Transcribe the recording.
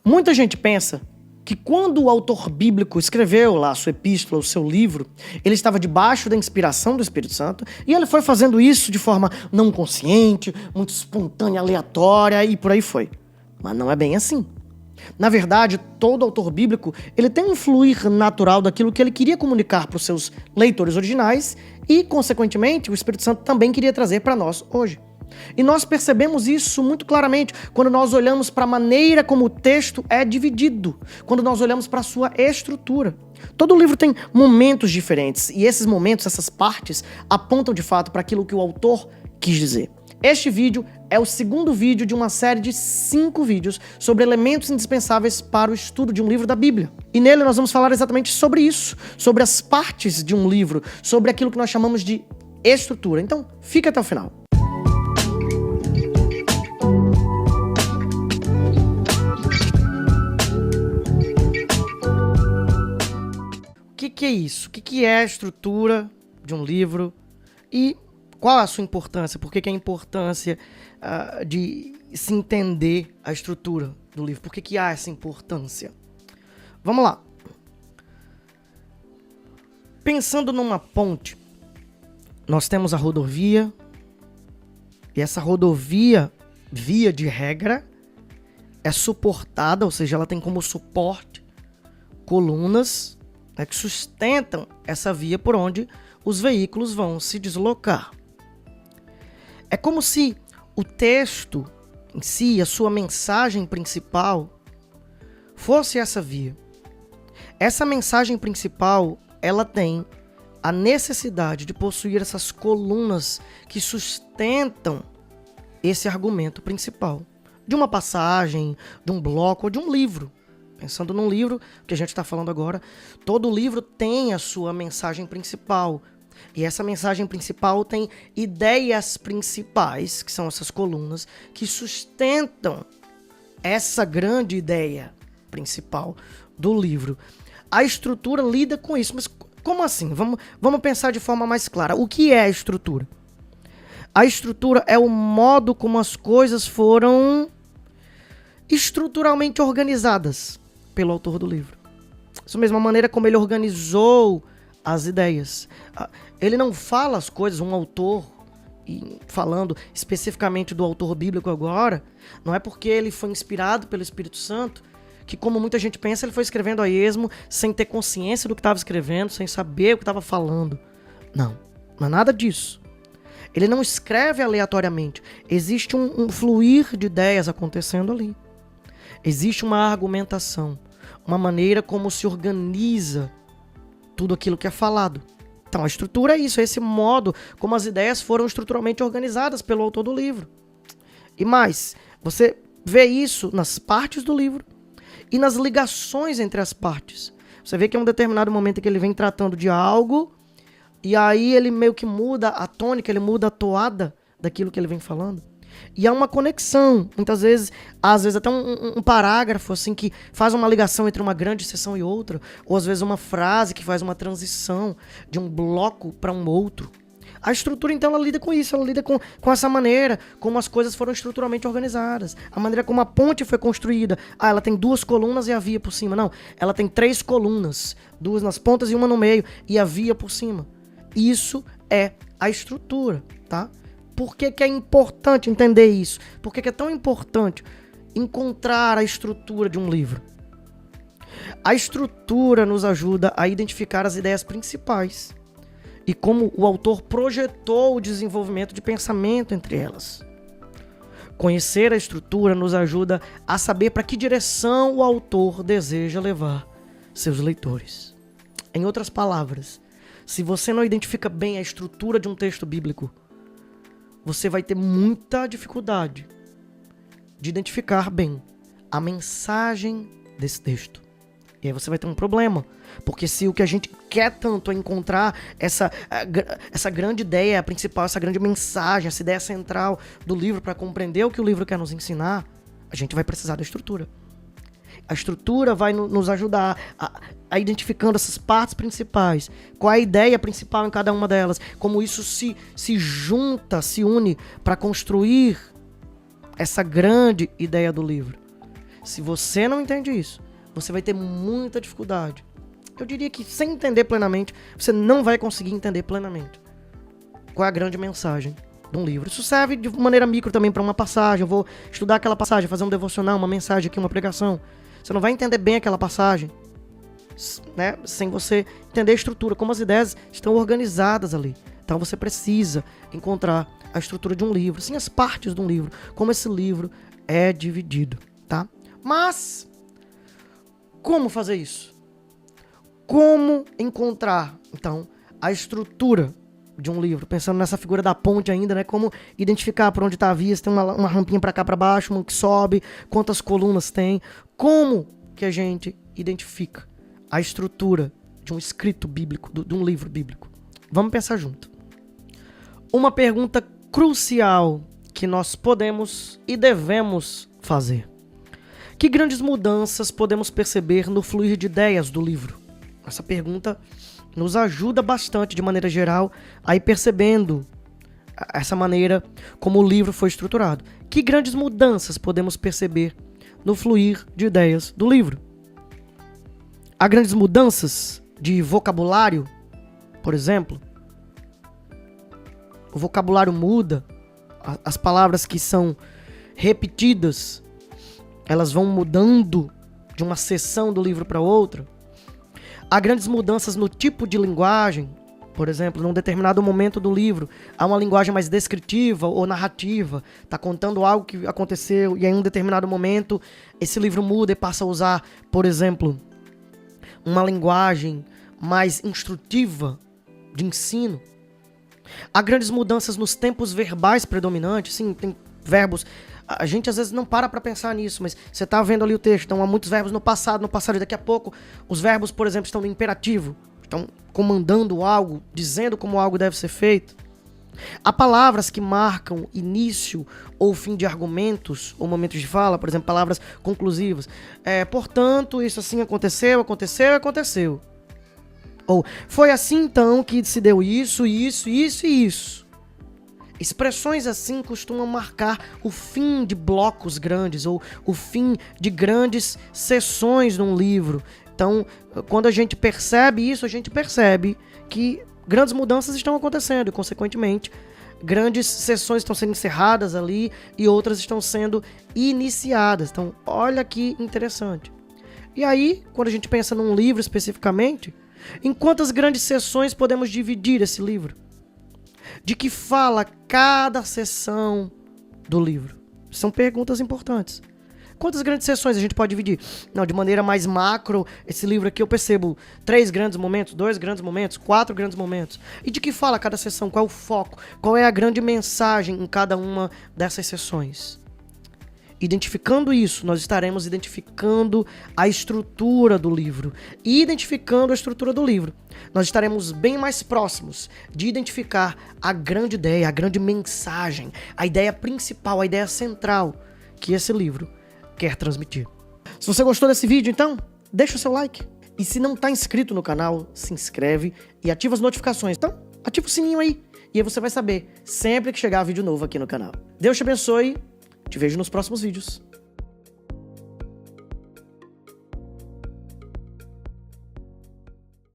Muita gente pensa que quando o autor bíblico escreveu lá a sua epístola, o seu livro, ele estava debaixo da inspiração do Espírito Santo e ele foi fazendo isso de forma não consciente, muito espontânea, aleatória e por aí foi. Mas não é bem assim. Na verdade, todo autor bíblico ele tem um fluir natural daquilo que ele queria comunicar para os seus leitores originais e, consequentemente, o Espírito Santo também queria trazer para nós hoje. E nós percebemos isso muito claramente quando nós olhamos para a maneira como o texto é dividido, quando nós olhamos para a sua estrutura. Todo livro tem momentos diferentes e esses momentos, essas partes, apontam de fato para aquilo que o autor quis dizer. Este vídeo é o segundo vídeo de uma série de 5 vídeos sobre elementos indispensáveis para o estudo de um livro da Bíblia. E nele nós vamos falar exatamente sobre isso, sobre as partes de um livro, sobre aquilo que nós chamamos de estrutura. Então, fica até o final. O que é isso? O que é a estrutura de um livro e qual a sua importância? Por que é a importância de se entender a estrutura do livro? Por que há essa importância? Vamos lá. Pensando numa ponte, nós temos a rodovia e essa rodovia, via de regra, é suportada, ou seja, ela tem como suporte colunas que sustentam essa via por onde os veículos vão se deslocar. É como se o texto em si, a sua mensagem principal, fosse essa via. Essa mensagem principal, ela tem a necessidade de possuir essas colunas que sustentam esse argumento principal. De uma passagem, de um bloco ou de um livro. Pensando num livro, que a gente está falando agora, todo livro tem a sua mensagem principal. E essa mensagem principal tem ideias principais, que são essas colunas, que sustentam essa grande ideia principal do livro. A estrutura lida com isso, mas como assim? Vamos pensar de forma mais clara. O que é a estrutura? A estrutura é o modo como as coisas foram estruturalmente organizadas pelo autor do livro. Dessa mesma maneira como ele organizou as ideias. Ele não fala as coisas, um autor, e falando especificamente do autor bíblico agora, não é porque ele foi inspirado pelo Espírito Santo, que como muita gente pensa, ele foi escrevendo a esmo, sem ter consciência do que estava escrevendo, sem saber o que estava falando. Não é nada disso. Ele não escreve aleatoriamente. Existe um fluir de ideias acontecendo ali. Existe uma argumentação, uma maneira como se organiza tudo aquilo que é falado. Então a estrutura é isso, é esse modo como as ideias foram estruturalmente organizadas pelo autor do livro. E mais, você vê isso nas partes do livro e nas ligações entre as partes. Você vê que em um determinado momento em que ele vem tratando de algo e aí ele meio que muda a tônica, ele muda a toada daquilo que ele vem falando. E há uma conexão, muitas vezes, às vezes até um parágrafo assim que faz uma ligação entre uma grande seção e outra, ou às vezes uma frase que faz uma transição de um bloco para um outro. A estrutura, então, ela lida com isso, ela lida com essa maneira como as coisas foram estruturalmente organizadas, a maneira como a ponte foi construída. Ela tem 2 colunas e a via por cima. Não, ela tem 3 colunas, 2 nas pontas e uma no meio, e a via por cima. Isso é a estrutura, tá? Por que é importante entender isso? Por que é tão importante encontrar a estrutura de um livro? A estrutura nos ajuda a identificar as ideias principais e como o autor projetou o desenvolvimento de pensamento entre elas. Conhecer a estrutura nos ajuda a saber para que direção o autor deseja levar seus leitores. Em outras palavras, se você não identifica bem a estrutura de um texto bíblico, você vai ter muita dificuldade de identificar bem a mensagem desse texto. E aí você vai ter um problema, porque se o que a gente quer tanto é encontrar essa grande ideia principal, essa grande mensagem, essa ideia central do livro para compreender o que o livro quer nos ensinar, a gente vai precisar da estrutura. A estrutura vai nos ajudar a identificando essas partes principais, qual é a ideia principal em cada uma delas, como isso se junta, se une para construir essa grande ideia do livro. Se você não entende isso, você vai ter muita dificuldade. Eu diria que sem entender plenamente, você não vai conseguir entender plenamente qual é a grande mensagem de um livro. Isso serve de maneira micro também para uma passagem. Eu vou estudar aquela passagem, fazer um devocional, uma mensagem aqui, uma pregação. Você não vai entender bem aquela passagem, né, sem você entender a estrutura, como as ideias estão organizadas ali. Então você precisa encontrar a estrutura de um livro, sim, as partes de um livro, como esse livro é dividido, tá? Mas como fazer isso? Como encontrar, então, a estrutura de um livro? Pensando nessa figura da ponte ainda, né? Como identificar por onde está a via, se tem uma rampinha para cá, para baixo, uma que sobe, quantas colunas tem. Como que a gente identifica a estrutura de um escrito bíblico, de um livro bíblico? Vamos pensar junto. Uma pergunta crucial que nós podemos e devemos fazer. Que grandes mudanças podemos perceber no fluir de ideias do livro? Essa pergunta nos ajuda bastante, de maneira geral, a ir percebendo essa maneira como o livro foi estruturado. Que grandes mudanças podemos perceber no fluir de ideias do livro? Há grandes mudanças de vocabulário, por exemplo. O vocabulário muda, as palavras que são repetidas, elas vão mudando de uma seção do livro para outra. Há grandes mudanças no tipo de linguagem. Por exemplo, num determinado momento do livro, há uma linguagem mais descritiva ou narrativa. Está contando algo que aconteceu e em um determinado momento esse livro muda e passa a usar, por exemplo, uma linguagem mais instrutiva de ensino. Há grandes mudanças nos tempos verbais predominantes. Sim, tem verbos. A gente às vezes não para pensar nisso, mas você está vendo ali o texto. Então há muitos verbos no passado e daqui a pouco os verbos, por exemplo, estão no imperativo. Estão comandando algo, dizendo como algo deve ser feito. Há palavras que marcam início ou fim de argumentos ou momentos de fala, por exemplo, palavras conclusivas. Portanto, isso assim aconteceu. Ou, foi assim então que se deu isso. Expressões assim costumam marcar o fim de blocos grandes ou o fim de grandes seções num livro. Então, quando a gente percebe isso, a gente percebe que grandes mudanças estão acontecendo e, consequentemente, grandes seções estão sendo encerradas ali e outras estão sendo iniciadas. Então, olha que interessante. E aí, quando a gente pensa num livro especificamente, em quantas grandes seções podemos dividir esse livro? De que fala cada seção do livro? São perguntas importantes. Quantas grandes seções a gente pode dividir? Não, de maneira mais macro, esse livro aqui eu percebo 3 grandes momentos, 2 grandes momentos, 4 grandes momentos. E de que fala cada seção? Qual é o foco? Qual é a grande mensagem em cada uma dessas seções? Identificando isso, nós estaremos identificando a estrutura do livro. E identificando a estrutura do livro, nós estaremos bem mais próximos de identificar a grande ideia, a grande mensagem, a ideia principal, a ideia central que esse livro quer transmitir. Se você gostou desse vídeo, então, deixa o seu like. E se não está inscrito no canal, se inscreve e ativa as notificações. Então, ativa o sininho aí. E aí você vai saber sempre que chegar vídeo novo aqui no canal. Deus te abençoe. Te vejo nos próximos vídeos.